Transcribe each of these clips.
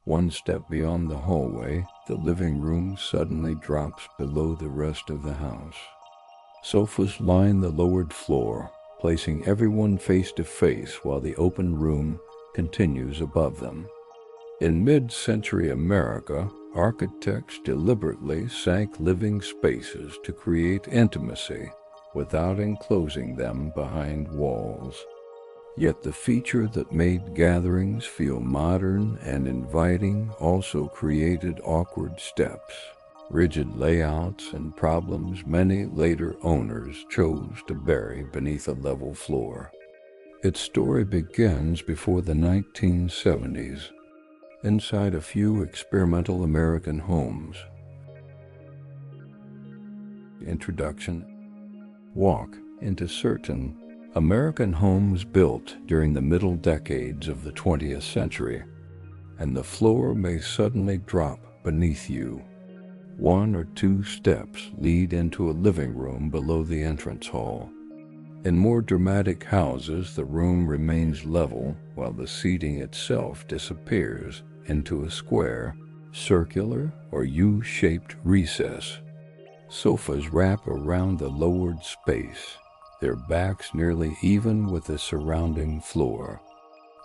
One step beyond the hallway, the living room suddenly drops below the rest of the house. Sofas line the lowered floor, placing everyone face to face while the open room continues above them. In mid-century America, architects deliberately sank living spaces to create intimacy without enclosing them behind walls. Yet the feature that made gatherings feel modern and inviting also created awkward steps, rigid layouts, and problems many later owners chose to bury beneath a level floor. Its story begins before the 1970s, inside a few experimental American homes. Introduction. Walk into certain American homes built during the middle decades of the 20th century, and the floor may suddenly drop beneath you. One or two steps lead into a living room below the entrance hall. In more dramatic houses, the room remains level while the seating itself disappears into a square, circular, or U-shaped recess. Sofas wrap around the lowered space, their backs nearly even with the surrounding floor.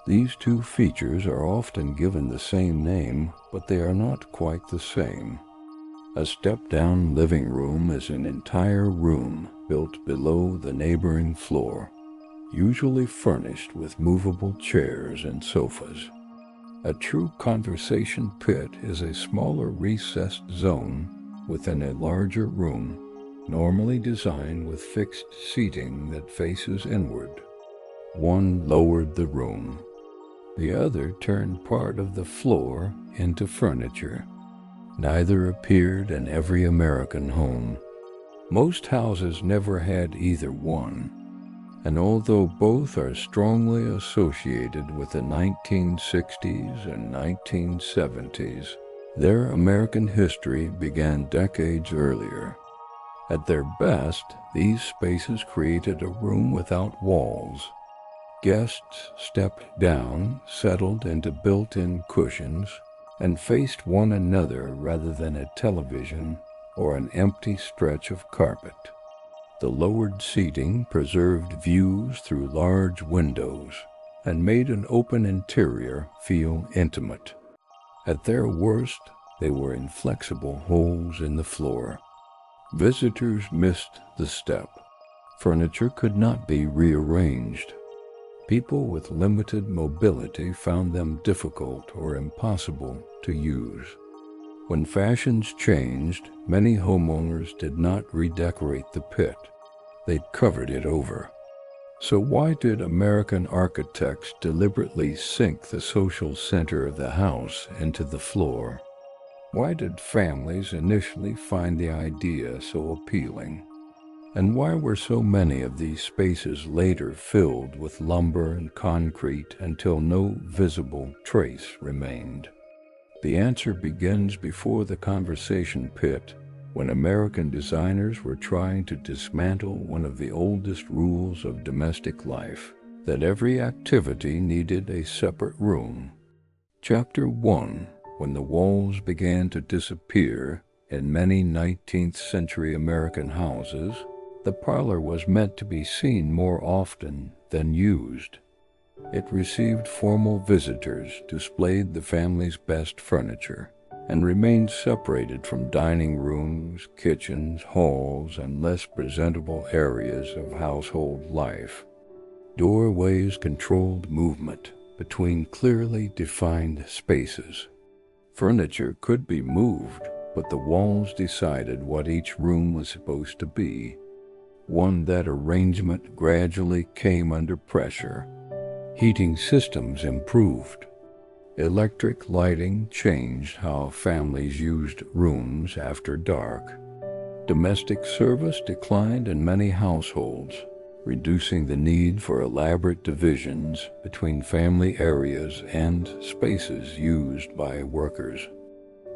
These two features are often given the same name, but they are not quite the same. A step-down living room is an entire room built below the neighboring floor, usually furnished with movable chairs and sofas. A true conversation pit is a smaller recessed zone within a larger room, normally designed with fixed seating that faces inward. One lowered the room. The other turned part of the floor into furniture. Neither appeared in every American home. Most houses never had either one, and although both are strongly associated with the 1960s and 1970s, their American history began decades earlier. At their best, these spaces created a room without walls. Guests stepped down, settled into built-in cushions, and faced one another rather than a television or an empty stretch of carpet. The lowered seating preserved views through large windows and made an open interior feel intimate. At their worst, they were inflexible holes in the floor. Visitors missed the step. Furniture could not be rearranged. People with limited mobility found them difficult or impossible to use. When fashions changed, many homeowners did not redecorate the pit. They covered it over. So why did American architects deliberately sink the social center of the house into the floor? Why did families initially find the idea so appealing? And why were so many of these spaces later filled with lumber and concrete until no visible trace remained? The answer begins before the conversation pit, when American designers were trying to dismantle one of the oldest rules of domestic life, that every activity needed a separate room. Chapter 1. When the walls began to disappear in many 19th century American houses, the parlor was meant to be seen more often than used. It received formal visitors, displayed the family's best furniture, and remained separated from dining rooms, kitchens, halls, and less presentable areas of household life. Doorways controlled movement between clearly defined spaces. Furniture could be moved, but the walls decided what each room was supposed to be. That arrangement gradually came under pressure. Heating systems improved. Electric lighting changed how families used rooms after dark. Domestic service declined in many households, reducing the need for elaborate divisions between family areas and spaces used by workers.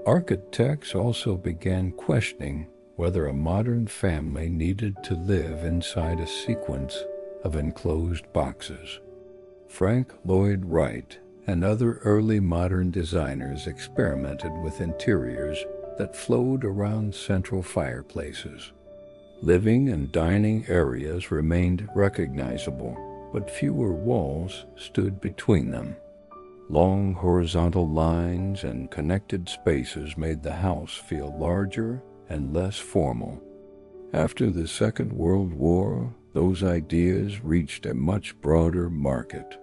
Architects also began questioning whether a modern family needed to live inside a sequence of enclosed boxes. Frank Lloyd Wright, and other early modern designers experimented with interiors that flowed around central fireplaces. Living and dining areas remained recognizable, but fewer walls stood between them. Long horizontal lines and connected spaces made the house feel larger and less formal. After the Second World War, those ideas reached a much broader market.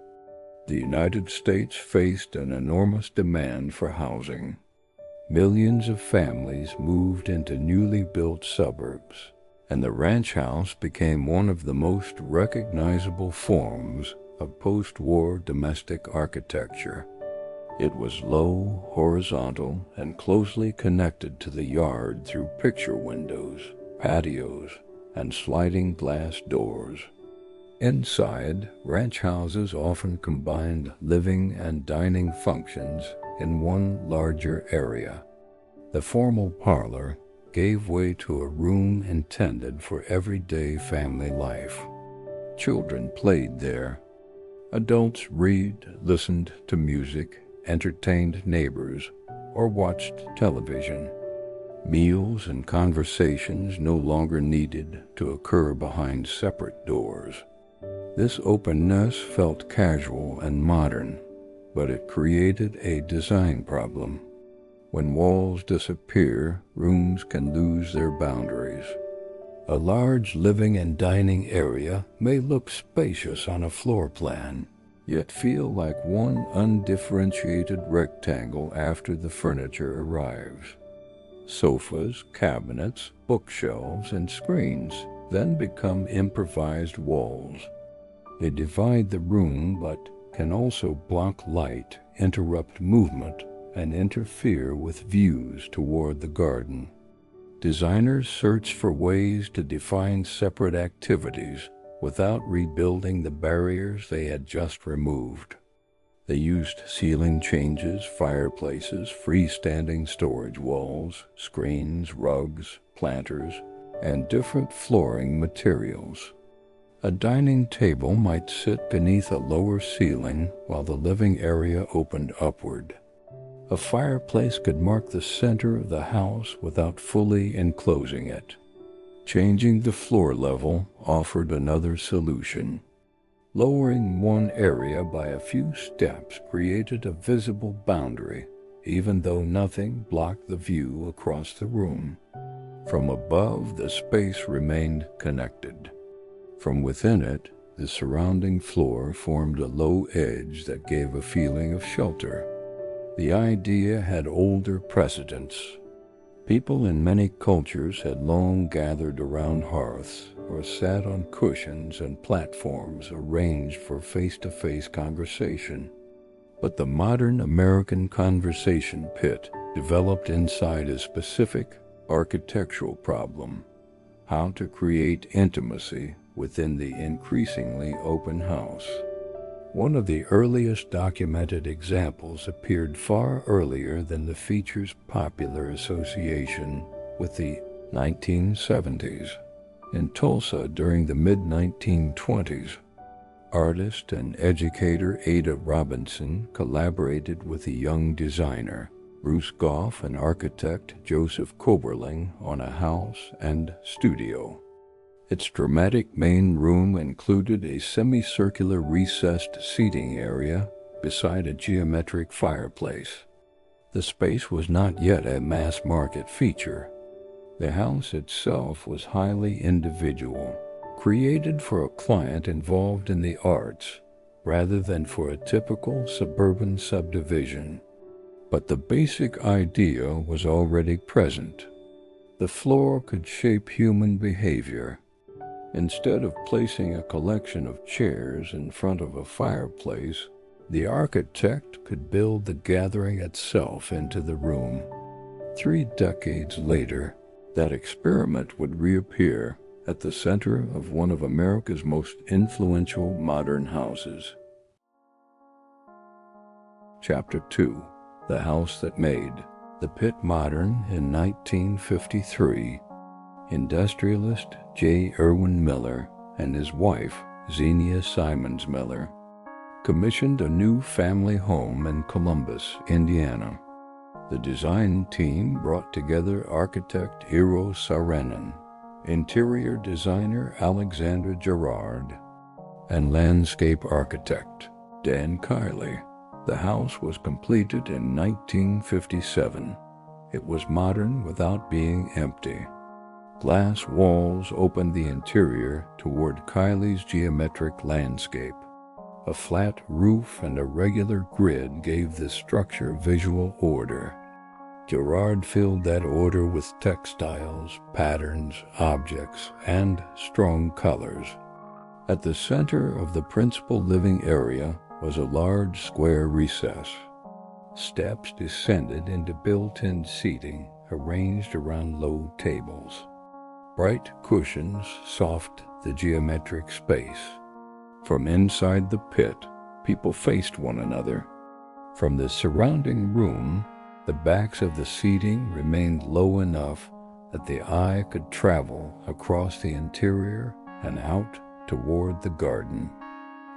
The United States faced an enormous demand for housing. Millions of families moved into newly built suburbs, and the ranch house became one of the most recognizable forms of post-war domestic architecture. It was low, horizontal, and closely connected to the yard through picture windows, patios, and sliding glass doors. Inside, ranch houses often combined living and dining functions in one larger area. The formal parlor gave way to a room intended for everyday family life. Children played there. Adults read, listened to music, entertained neighbors, or watched television. Meals and conversations no longer needed to occur behind separate doors. This openness felt casual and modern, but it created a design problem. When walls disappear, rooms can lose their boundaries. A large living and dining area may look spacious on a floor plan, yet feel like one undifferentiated rectangle after the furniture arrives. Sofas, cabinets, bookshelves, and screens then become improvised walls. They divide the room but can also block light, interrupt movement, and interfere with views toward the garden. Designers search for ways to define separate activities without rebuilding the barriers they had just removed. They used ceiling changes, fireplaces, freestanding storage walls, screens, rugs, planters, and different flooring materials. A dining table might sit beneath a lower ceiling while the living area opened upward. A fireplace could mark the center of the house without fully enclosing it. Changing the floor level offered another solution. Lowering one area by a few steps created a visible boundary, even though nothing blocked the view across the room. From above, the space remained connected. From within it, the surrounding floor formed a low edge that gave a feeling of shelter. The idea had older precedents. People in many cultures had long gathered around hearths or sat on cushions and platforms arranged for face-to-face conversation. But the modern American conversation pit developed inside a specific architectural problem: how to create intimacy within the increasingly open house. One of the earliest documented examples appeared far earlier than the feature's popular association with the 1970s. In Tulsa during the mid-1920s, artist and educator Ada Robinson collaborated with a young designer, Bruce Goff, and architect Joseph Koberling on a house and studio. Its dramatic main room included a semicircular recessed seating area beside a geometric fireplace. The space was not yet a mass-market feature. The house itself was highly individual, created for a client involved in the arts rather than for a typical suburban subdivision. But the basic idea was already present. The floor could shape human behavior. Instead of placing a collection of chairs in front of a fireplace, the architect could build the gathering itself into the room. 3 decades later, that experiment would reappear at the center of one of America's most influential modern houses. Chapter 2: The House That Made. The Pit Modern in 1953. Industrialist J. Irwin Miller and his wife, Xenia Simons Miller. commissioned a new family home in Columbus, Indiana. The design team brought together architect Eero Saarinen, interior designer Alexander Gerard, and landscape architect Dan Kiley. The house was completed in 1957. It was modern without being empty. Glass walls opened the interior toward Kiley's geometric landscape. A flat roof and a regular grid gave the structure visual order. Gerard filled that order with textiles, patterns, objects, and strong colors. At the center of the principal living area was a large square recess. Steps descended into built-in seating arranged around low tables. Bright cushions softened the geometric space. From inside the pit, people faced one another. From the surrounding room, the backs of the seating remained low enough that the eye could travel across the interior and out toward the garden.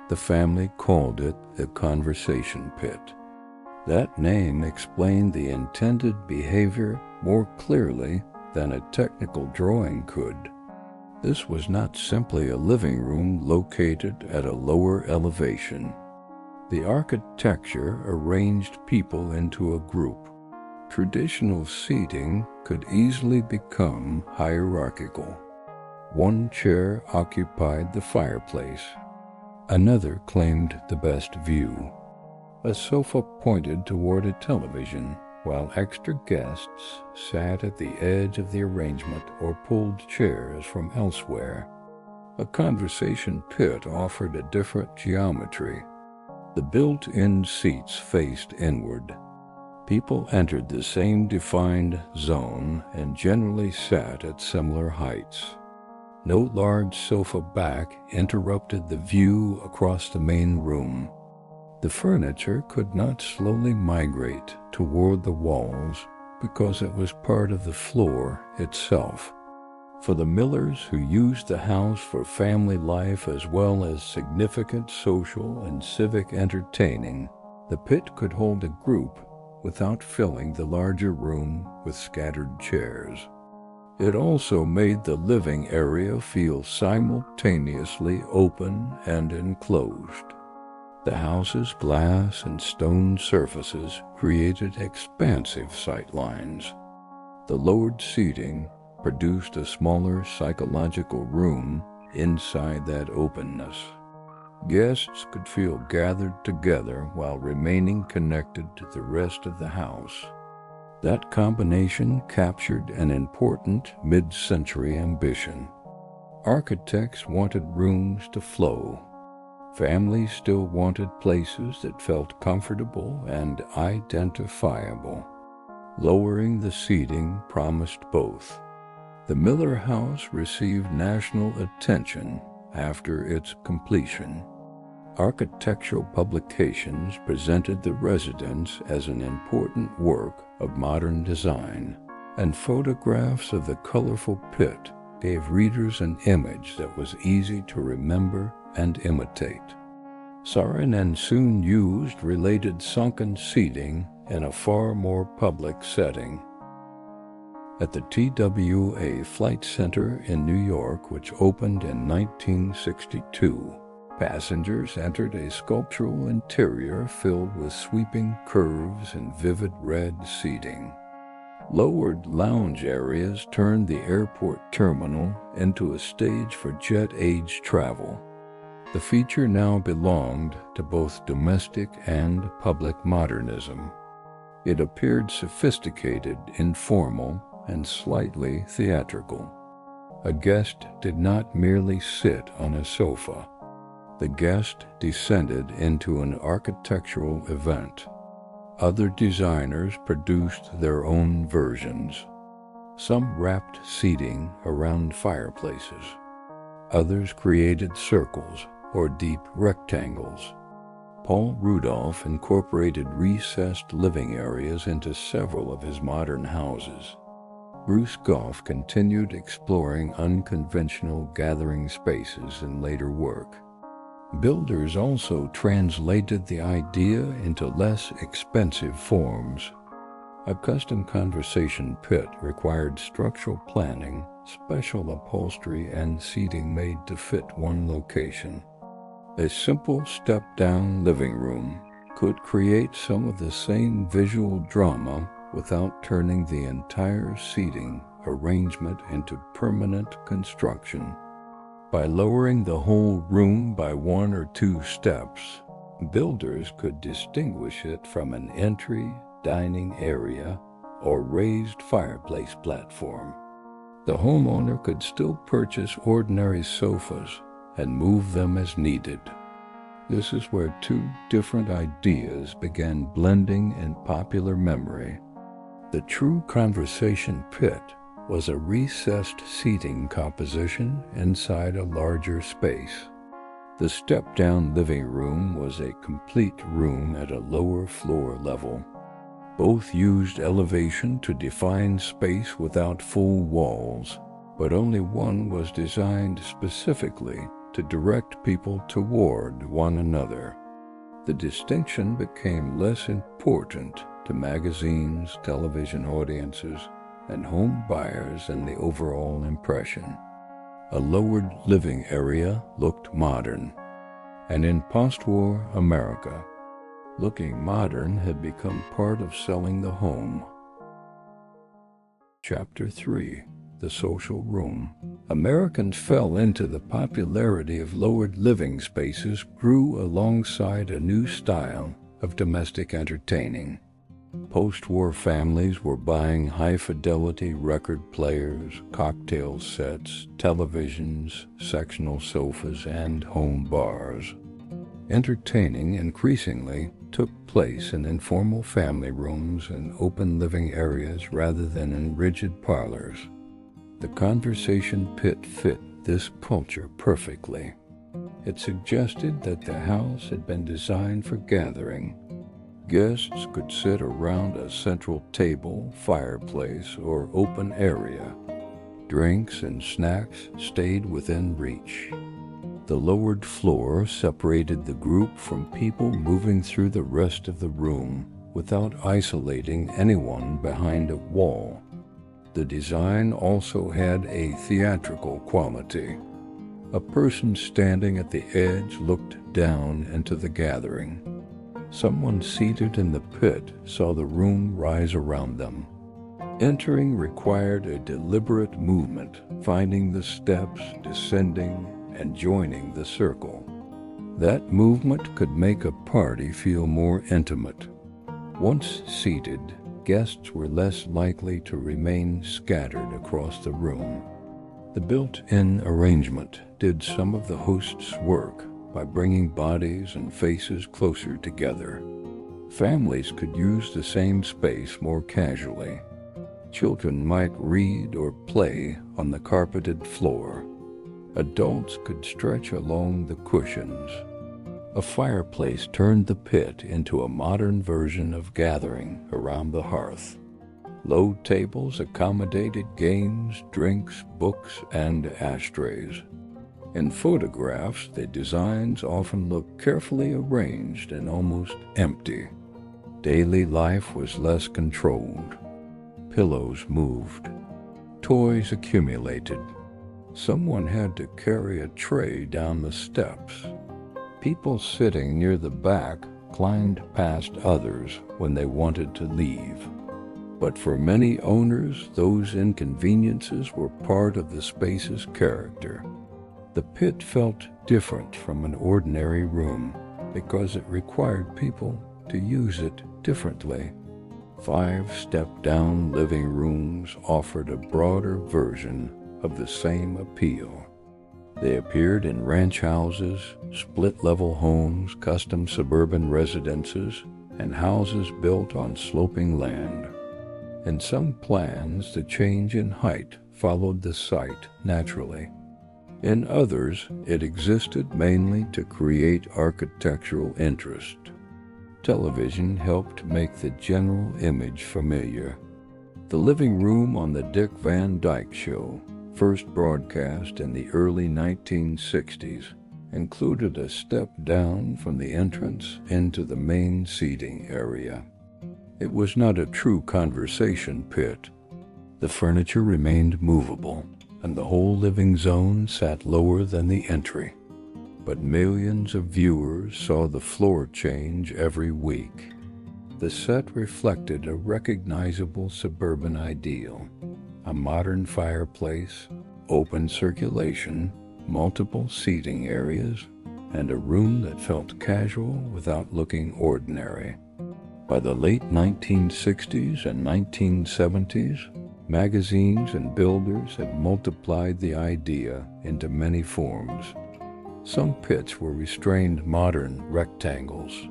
The family called it the conversation pit. That name explained the intended behavior more clearly than a technical drawing could. This was not simply a living room located at a lower elevation. The architecture arranged people into a group. Traditional seating could easily become hierarchical. One chair occupied the fireplace. Another claimed the best view. A sofa pointed toward a television, while extra guests sat at the edge of the arrangement or pulled chairs from elsewhere. A conversation pit offered a different geometry. The built-in seats faced inward. People entered the same defined zone and generally sat at similar heights. No large sofa back interrupted the view across the main room. The furniture could not slowly migrate toward the walls because it was part of the floor itself. For the Millers, who used the house for family life as well as significant social and civic entertaining, the pit could hold a group without filling the larger room with scattered chairs. It also made the living area feel simultaneously open and enclosed. The house's glass and stone surfaces created expansive sightlines. The lowered seating produced a smaller psychological room inside that openness. Guests could feel gathered together while remaining connected to the rest of the house. That combination captured an important mid-century ambition. Architects wanted rooms to flow. Families still wanted places that felt comfortable and identifiable. Lowering the seating promised both. The Miller House received national attention after its completion. Architectural publications presented the residence as an important work of modern design, and photographs of the colorful pit gave readers an image that was easy to remember and imitate. Saarinen soon used related sunken seating in a far more public setting. At the TWA Flight Center in New York, which opened in 1962, passengers entered a sculptural interior filled with sweeping curves and vivid red seating. Lowered lounge areas turned the airport terminal into a stage for jet-age travel. The feature now belonged to both domestic and public modernism. It appeared sophisticated, informal, and slightly theatrical. A guest did not merely sit on a sofa. The guest descended into an architectural event. Other designers produced their own versions. Some wrapped seating around fireplaces. Others created circles or deep rectangles. Paul Rudolph incorporated recessed living areas into several of his modern houses. Bruce Goff continued exploring unconventional gathering spaces in later work. Builders also translated the idea into less expensive forms. A custom conversation pit required structural planning, special upholstery, and seating made to fit one location. A simple step-down living room could create some of the same visual drama without turning the entire seating arrangement into permanent construction. By lowering the whole room by 1 or 2 steps, builders could distinguish it from an entry, dining area, or raised fireplace platform. The homeowner could still purchase ordinary sofas and move them as needed. This is where 2 different ideas began blending in popular memory. The true conversation pit was a recessed seating composition inside a larger space. The step-down living room was a complete room at a lower floor level. Both used elevation to define space without full walls, but only one was designed specifically to direct people toward one another. The distinction became less important to magazines, television audiences, and home buyers in the overall impression. A lowered living area looked modern, and in post-war America, looking modern had become part of selling the home. Chapter 3. The Social Room. Americans fell into the popularity of lowered living spaces grew alongside a new style of domestic entertaining. Post-war families were buying high-fidelity record players, cocktail sets, televisions, sectional sofas, and home bars. Entertaining increasingly took place in informal family rooms and open living areas rather than in rigid parlors. The conversation pit fit this culture perfectly. It suggested that the house had been designed for gathering. Guests could sit around a central table, fireplace, or open area. Drinks and snacks stayed within reach. The lowered floor separated the group from people moving through the rest of the room without isolating anyone behind a wall. The design also had a theatrical quality. A person standing at the edge looked down into the gathering. Someone seated in the pit saw the room rise around them. Entering required a deliberate movement, finding the steps, descending, and joining the circle. That movement could make a party feel more intimate. Once seated, guests were less likely to remain scattered across the room. The built-in arrangement did some of the host's work by bringing bodies and faces closer together. Families could use the same space more casually. Children might read or play on the carpeted floor. Adults could stretch along the cushions. A fireplace turned the pit into a modern version of gathering around the hearth. Low tables accommodated games, drinks, books, and ashtrays. In photographs, the designs often looked carefully arranged and almost empty. Daily life was less controlled. Pillows moved. Toys accumulated. Someone had to carry a tray down the steps. People sitting near the back climbed past others when they wanted to leave. But for many owners, those inconveniences were part of the space's character. The pit felt different from an ordinary room because it required people to use it differently. 5 step-down living rooms offered a broader version of the same appeal. They appeared in ranch houses, split-level homes, custom suburban residences, and houses built on sloping land. In some plans, the change in height followed the site naturally. In others, it existed mainly to create architectural interest. Television helped make the general image familiar. The living room on the Dick Van Dyke Show, first broadcast in the early 1960s, included a step down from the entrance into the main seating area. It was not a true conversation pit. The furniture remained movable, and the whole living zone sat lower than the entry. But millions of viewers saw the floor change every week. The set reflected a recognizable suburban ideal: a modern fireplace, open circulation, multiple seating areas, and a room that felt casual without looking ordinary. By the late 1960s and 1970s, magazines and builders had multiplied the idea into many forms. Some pits were restrained modern rectangles.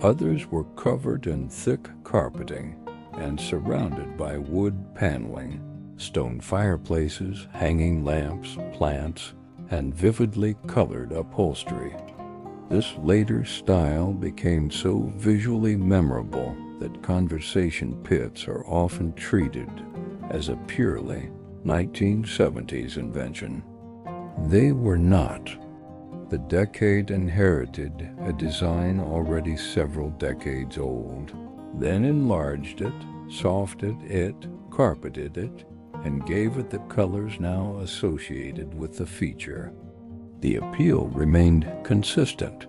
Others were covered in thick carpeting and surrounded by wood paneling, stone fireplaces, hanging lamps, plants, and vividly colored upholstery. This later style became so visually memorable that conversation pits are often treated as a purely 1970s invention. They were not. The decade inherited a design already several decades old, then enlarged it, softened it, carpeted it, and gave it the colors now associated with the feature. The appeal remained consistent.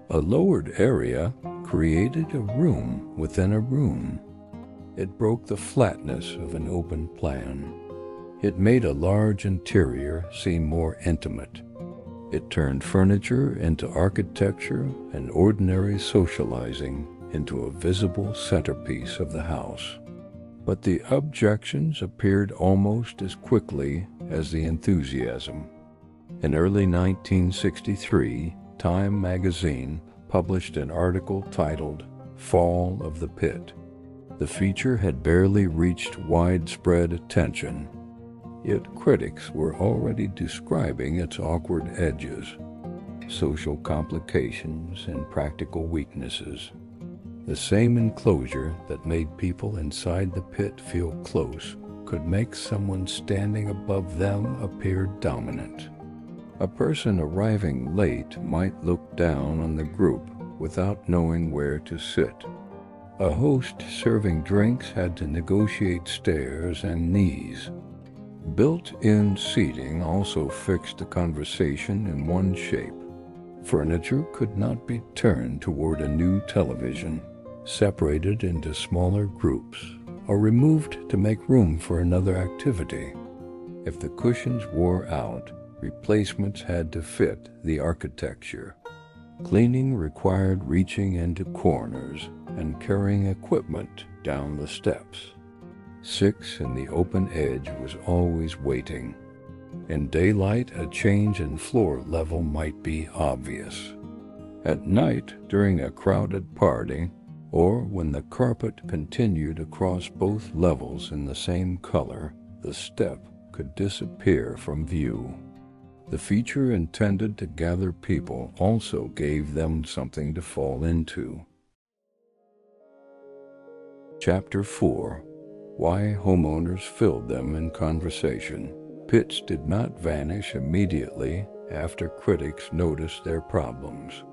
A lowered area created a room within a room. It broke the flatness of an open plan. It made a large interior seem more intimate. It turned furniture into architecture and ordinary socializing into a visible centerpiece of the house. But the objections appeared almost as quickly as the enthusiasm. In early 1963, Time magazine published an article titled "Fall of the Pit." The feature had barely reached widespread attention, yet critics were already describing its awkward edges, social complications, and practical weaknesses. The same enclosure that made people inside the pit feel close could make someone standing above them appear dominant. A person arriving late might look down on the group without knowing where to sit. A host serving drinks had to negotiate stairs and knees. Built-in seating also fixed the conversation in one shape. Furniture could not be turned toward a new television, separated into smaller groups, or removed to make room for another activity. If the cushions wore out, replacements had to fit the architecture. Cleaning required reaching into corners and carrying equipment down the steps. 6 in the open edge was always waiting. In daylight, a change in floor level might be obvious. At night, during a crowded party, or when the carpet continued across both levels in the same color, the step could disappear from view. The feature intended to gather people also gave them something to fall into. Chapter 4. Why homeowners filled them in conversation. Pits did not vanish immediately after critics noticed their problems.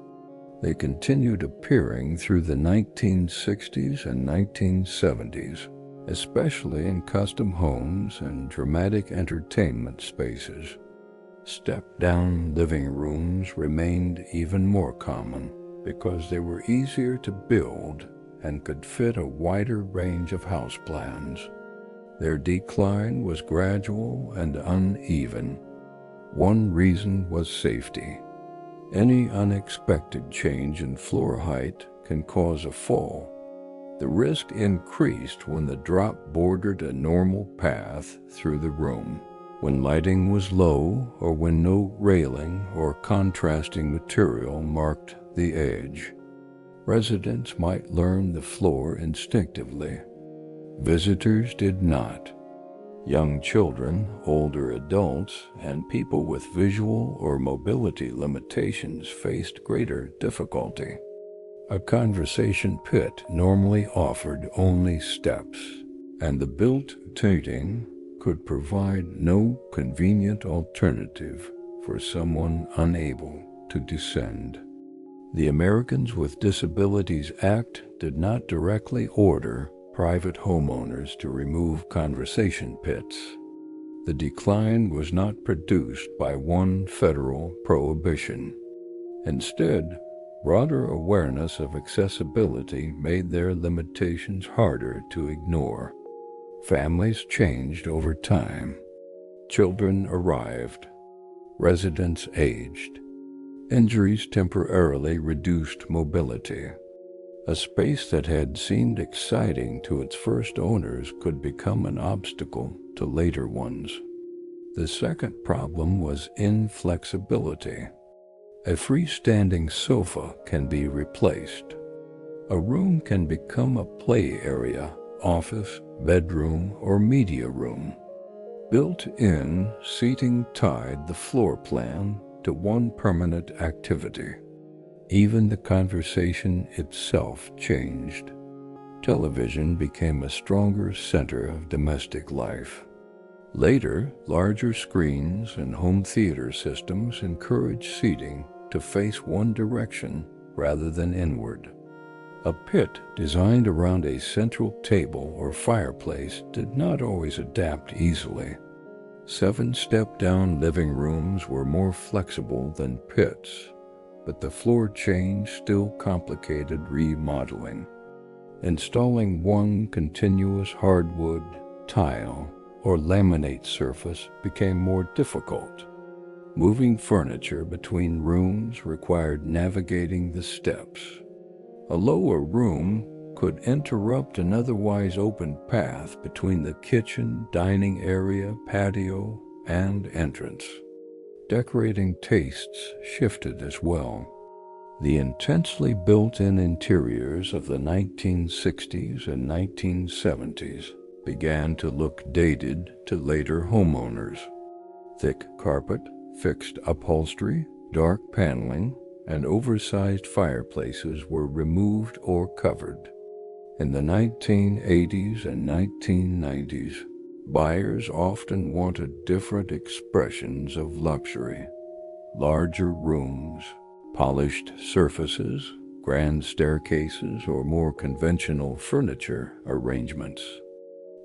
They continued appearing through the 1960s and 1970s, especially in custom homes and dramatic entertainment spaces. Step-down living rooms remained even more common because they were easier to build and could fit a wider range of house plans. Their decline was gradual and uneven. One reason was safety. Any unexpected change in floor height can cause a fall. The risk increased when the drop bordered a normal path through the room, when lighting was low, or when no railing or contrasting material marked the edge. Residents might learn the floor instinctively. Visitors did not. Young children, older adults, and people with visual or mobility limitations faced greater difficulty. A conversation pit normally offered only steps, and the built seating could provide no convenient alternative for someone unable to descend. The Americans with Disabilities Act did not directly order private homeowners to remove conversation pits. The decline was not produced by one federal prohibition. Instead, broader awareness of accessibility made their limitations harder to ignore. Families changed over time. Children arrived. Residents aged. Injuries temporarily reduced mobility. A space that had seemed exciting to its first owners could become an obstacle to later ones. The second problem was inflexibility. A freestanding sofa can be replaced. A room can become a play area, office, bedroom, or media room. Built-in seating tied the floor plan to one permanent activity. Even the conversation itself changed. Television became a stronger center of domestic life. Later, larger screens and home theater systems encouraged seating to face one direction rather than inward. A pit designed around a central table or fireplace did not always adapt easily. 7 step-down living rooms were more flexible than pits, but the floor change still complicated remodeling. Installing one continuous hardwood, tile, or laminate surface became more difficult. Moving furniture between rooms required navigating the steps. A lower room could interrupt an otherwise open path between the kitchen, dining area, patio, and entrance. Decorating tastes shifted as well. The intensely built-in interiors of the 1960s and 1970s began to look dated to later homeowners. Thick carpet, fixed upholstery, dark paneling, and oversized fireplaces were removed or covered. In the 1980s and 1990s, buyers often wanted different expressions of luxury. Larger rooms, polished surfaces, grand staircases, or more conventional furniture arrangements.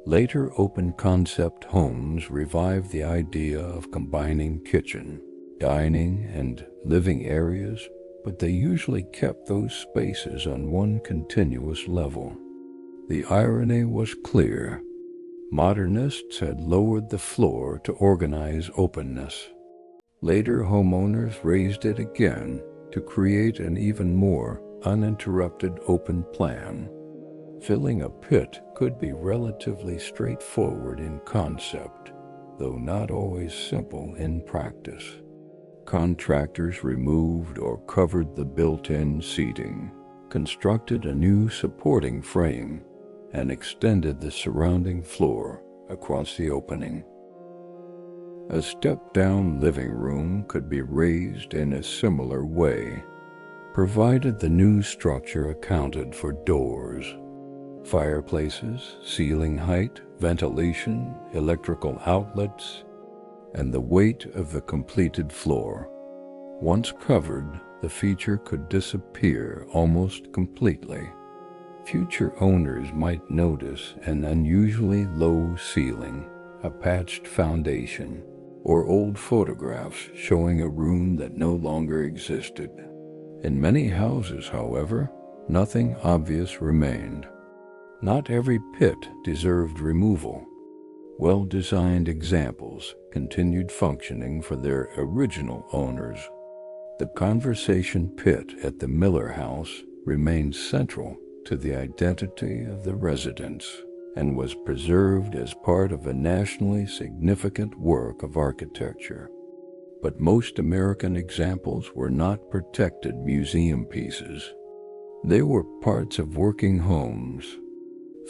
Later open-concept homes revived the idea of combining kitchen, dining, and living areas, but they usually kept those spaces on one continuous level. The irony was clear. Modernists had lowered the floor to organize openness. Later homeowners raised it again to create an even more uninterrupted open plan. Filling a pit could be relatively straightforward in concept, though not always simple in practice. Contractors removed or covered the built-in seating, constructed a new supporting frame, and extended the surrounding floor across the opening. A step-down living room could be raised in a similar way, provided the new structure accounted for doors, fireplaces, ceiling height, ventilation, electrical outlets, and the weight of the completed floor. Once covered, the feature could disappear almost completely. Future owners might notice an unusually low ceiling, a patched foundation, or old photographs showing a room that no longer existed. In many houses, however, nothing obvious remained. Not every pit deserved removal. Well-designed examples continued functioning for their original owners. The conversation pit at the Miller House remained central to the identity of the residents and was preserved as part of a nationally significant work of architecture. But most American examples were not protected museum pieces. They were parts of working homes.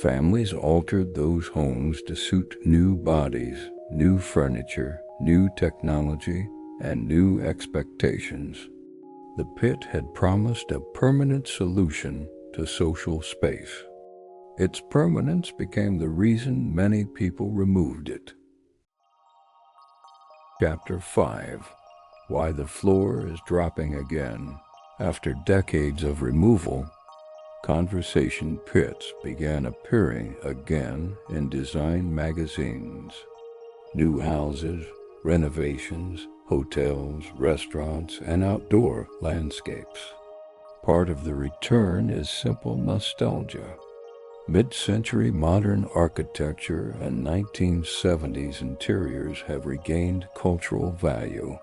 Families altered those homes to suit new bodies, new furniture, new technology, and new expectations. The pit had promised a permanent solution to social space. Its permanence became the reason many people removed it. Chapter 5. why the floor is dropping again. After decades of removal, conversation pits began appearing again in design magazines. New houses, renovations, hotels, restaurants, and outdoor landscapes. Part of the return is simple nostalgia. Mid-century modern architecture and 1970s interiors have regained cultural value.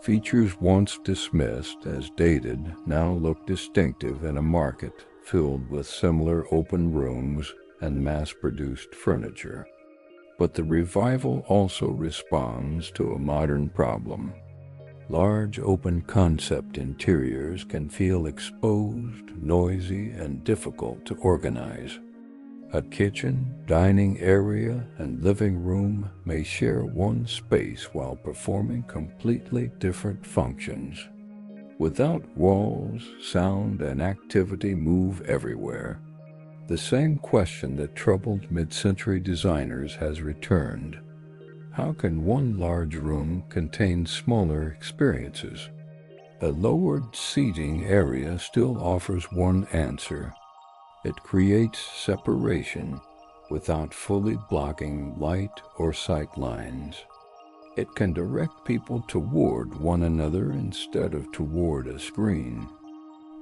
Features once dismissed as dated now look distinctive in a market filled with similar open rooms and mass-produced furniture. But the revival also responds to a modern problem. Large open concept interiors can feel exposed, noisy, and difficult to organize. A kitchen, dining area, and living room may share one space while performing completely different functions. Without walls, sound and activity move everywhere. The same question that troubled mid-century designers has returned. How can one large room contain smaller experiences? A lowered seating area still offers one answer. It creates separation without fully blocking light or sight lines. It can direct people toward one another instead of toward a screen.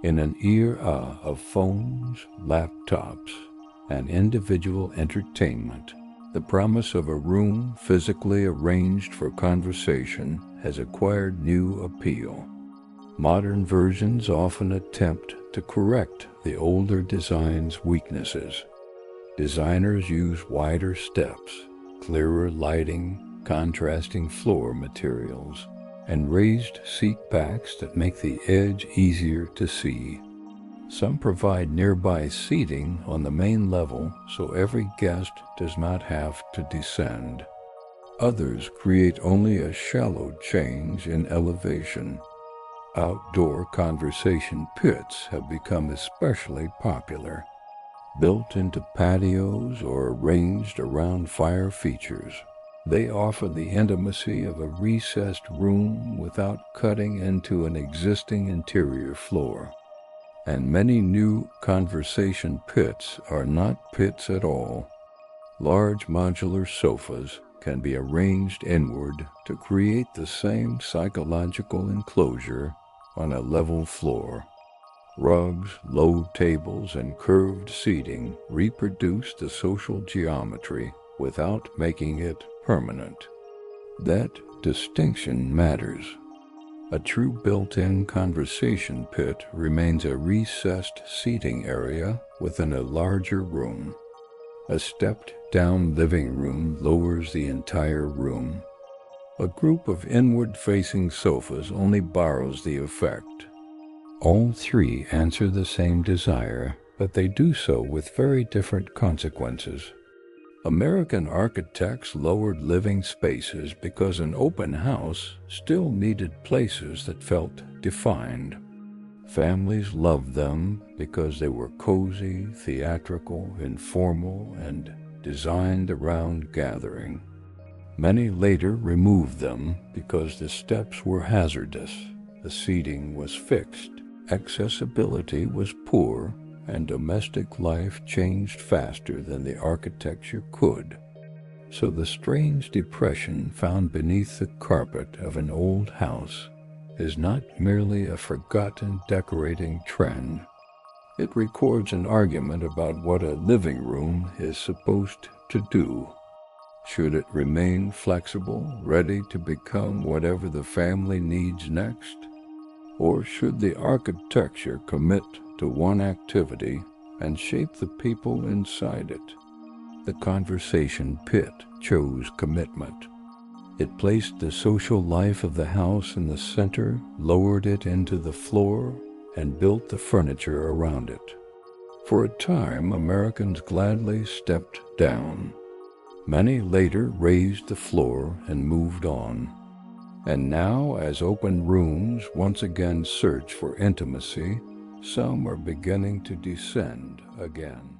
In an era of phones, laptops, and individual entertainment, the promise of a room physically arranged for conversation has acquired new appeal. Modern versions often attempt to correct the older design's weaknesses. Designers use wider steps, clearer lighting, contrasting floor materials, and raised seat backs that make the edge easier to see. Some provide nearby seating on the main level so every guest does not have to descend. Others create only a shallow change in elevation. Outdoor conversation pits have become especially popular. Built into patios or arranged around fire features, they offer the intimacy of a recessed room without cutting into an existing interior floor. And many new conversation pits are not pits at all. Large modular sofas can be arranged inward to create the same psychological enclosure on a level floor. Rugs, low tables, and curved seating reproduce the social geometry without making it permanent. That distinction matters. A true built-in conversation pit remains a recessed seating area within a larger room. A stepped-down living room lowers the entire room. A group of inward-facing sofas only borrows the effect. All three answer the same desire, but they do so with very different consequences. American architects lowered living spaces because an open house still needed places that felt defined. Families loved them because they were cozy, theatrical, informal, and designed around gathering. Many later removed them because the steps were hazardous, the seating was fixed, accessibility was poor, and domestic life changed faster than the architecture could. So the strange depression found beneath the carpet of an old house is not merely a forgotten decorating trend. It records an argument about what a living room is supposed to do. Should it remain flexible, ready to become whatever the family needs next? Or should the architecture commit to one activity and shape the people inside it? The conversation pit chose commitment. It placed the social life of the house in the center, lowered it into the floor, and built the furniture around it. For a time, Americans gladly stepped down. Many later raised the floor and moved on. And now, as open rooms once again search for intimacy, some are beginning to descend again.